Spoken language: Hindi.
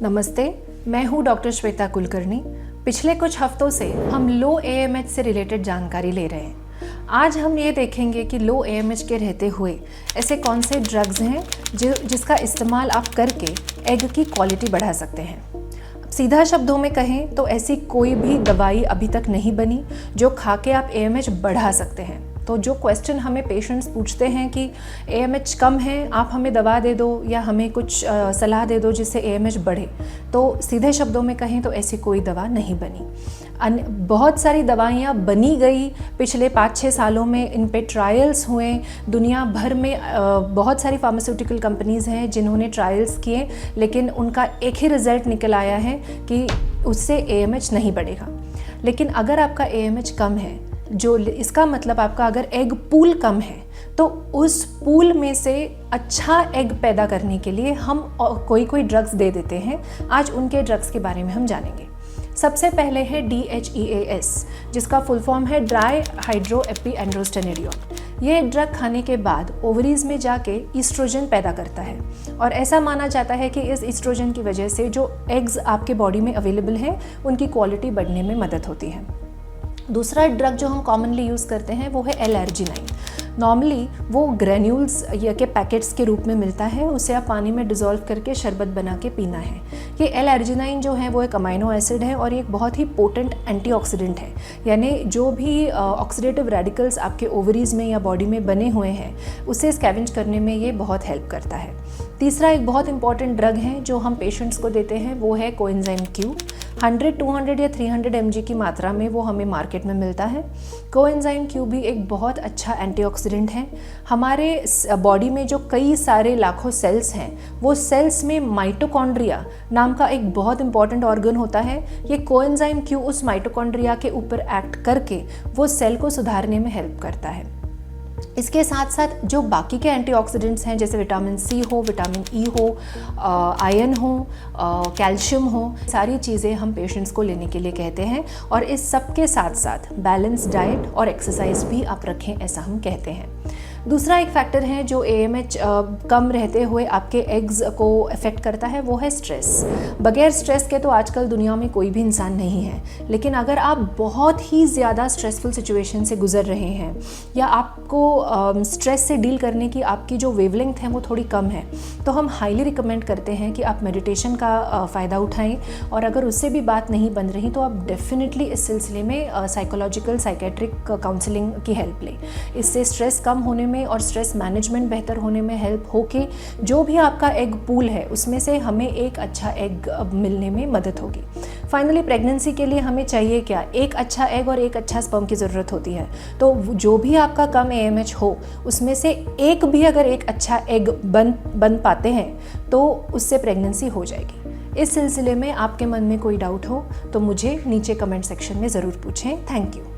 नमस्ते, मैं हूँ डॉक्टर श्वेता कुलकर्णी। पिछले कुछ हफ्तों से हम लो एएमएच से रिलेटेड जानकारी ले रहे हैं। आज हम ये देखेंगे कि लो एएमएच के रहते हुए ऐसे कौन से ड्रग्स हैं जिसका इस्तेमाल आप करके एग की क्वालिटी बढ़ा सकते हैं। सीधा शब्दों में कहें तो ऐसी कोई भी दवाई अभी तक नहीं बनी जो खा के आप एएमएच बढ़ा सकते हैं। तो जो क्वेश्चन हमें पेशेंट्स पूछते हैं कि एएमएच कम है, आप हमें दवा दे दो या हमें कुछ सलाह दे दो जिससे एएमएच बढ़े, तो सीधे शब्दों में कहें तो ऐसी कोई दवा नहीं बनी। बहुत सारी दवाइयाँ बनी गई पिछले 5-6 सालों में, इन पे ट्रायल्स हुए। दुनिया भर में बहुत सारी फार्मास्यूटिकल कंपनीज़ हैं जिन्होंने ट्रायल्स किए, लेकिन उनका एक ही रिज़ल्ट निकल आया है कि उससे एएमएच नहीं बढ़ेगा। लेकिन अगर आपका एएमएच कम है, जो इसका मतलब आपका अगर एग पूल कम है, तो उस पूल में से अच्छा एग पैदा करने के लिए हम कोई ड्रग्स दे देते हैं। आज उनके ड्रग्स के बारे में हम जानेंगे। सबसे पहले है DHEAS, जिसका फुल फॉर्म है ड्राई हाइड्रो एपी एंड्रोस्टेनिडियोन। ये ड्रग खाने के बाद ओवरीज में जाके ईस्ट्रोजन पैदा करता है और ऐसा माना जाता है कि इस ईस्ट्रोजन की वजह से जो एग्स आपके बॉडी में अवेलेबल हैं उनकी क्वालिटी बढ़ने में मदद होती है। दूसरा ड्रग जो हम कॉमनली यूज़ करते हैं वो है L-arginine। नॉर्मली वो ग्रेन्यूल्स या के पैकेट्स के रूप में मिलता है, उसे आप पानी में डिज़ोल्व करके शरबत बना के पीना है। ये L-arginine जो है वो एक अमाइनो एसिड है और ये एक बहुत ही पोटेंट एंटीऑक्सीडेंट है, यानी जो भी ऑक्सीडेटिव रेडिकल्स आपके ओवरीज में या बॉडी में बने हुए हैं उसे स्कैवेंज करने में ये बहुत हेल्प करता है। तीसरा एक बहुत इंपॉर्टेंट ड्रग है जो हम पेशेंट्स को देते हैं, वो है कोएंजाइम Q। 100, 200 या 300 mg की मात्रा में वो हमें मार्केट में मिलता है। कोएंजाइम Q भी एक बहुत अच्छा एंटीऑक्सीडेंट है। हमारे बॉडी में जो कई सारे लाखों सेल्स हैं, वो सेल्स में माइटोकॉन्ड्रिया नाम का एक बहुत इंपॉर्टेंट ऑर्गन होता है। ये कोएंजाइम Q उस माइटोकॉन्ड्रिया के ऊपर एक्ट करके वो सेल को सुधारने में हेल्प करता है। इसके साथ साथ जो बाकी के एंटीऑक्सीडेंट्स हैं, जैसे विटामिन C हो, विटामिन E हो, आयरन हो, कैल्शियम हो, सारी चीज़ें हम पेशेंट्स को लेने के लिए कहते हैं। और इस सब के साथ साथ बैलेंस डाइट और एक्सरसाइज भी आप रखें, ऐसा हम कहते हैं। दूसरा एक फैक्टर है जो एएमएच कम रहते हुए आपके एग्स को अफेक्ट करता है, वो है स्ट्रेस। बगैर स्ट्रेस के तो आजकल दुनिया में कोई भी इंसान नहीं है, लेकिन अगर आप बहुत ही ज़्यादा स्ट्रेसफुल सिचुएशन से गुजर रहे हैं या आपको स्ट्रेस से डील करने की आपकी जो वेवलेंथ है वो थोड़ी कम है, तो हम हाईली रिकमेंड करते हैं कि आप मेडिटेशन का फ़ायदा उठाएं। और अगर उससे भी बात नहीं बन रही तो आप डेफिनेटली इस सिलसिले में साइकोलॉजिकल साइकेट्रिक काउंसलिंग की हेल्प लें। इससे स्ट्रेस कम होने और स्ट्रेस मैनेजमेंट बेहतर होने में हेल्प होके जो भी आपका एग पूल है उसमें से हमें एक अच्छा एग मिलने में मदद होगी। फाइनली प्रेगनेंसी के लिए हमें चाहिए क्या? एक अच्छा एग और एक अच्छा स्पर्म की ज़रूरत होती है। तो जो भी आपका कम एएमएच हो उसमें से एक भी अगर एक अच्छा एग बन पाते हैं तो उससे प्रेगनेंसी हो जाएगी। इस सिलसिले में आपके मन में कोई डाउट हो तो मुझे नीचे कमेंट सेक्शन में ज़रूर पूछें। Thank you.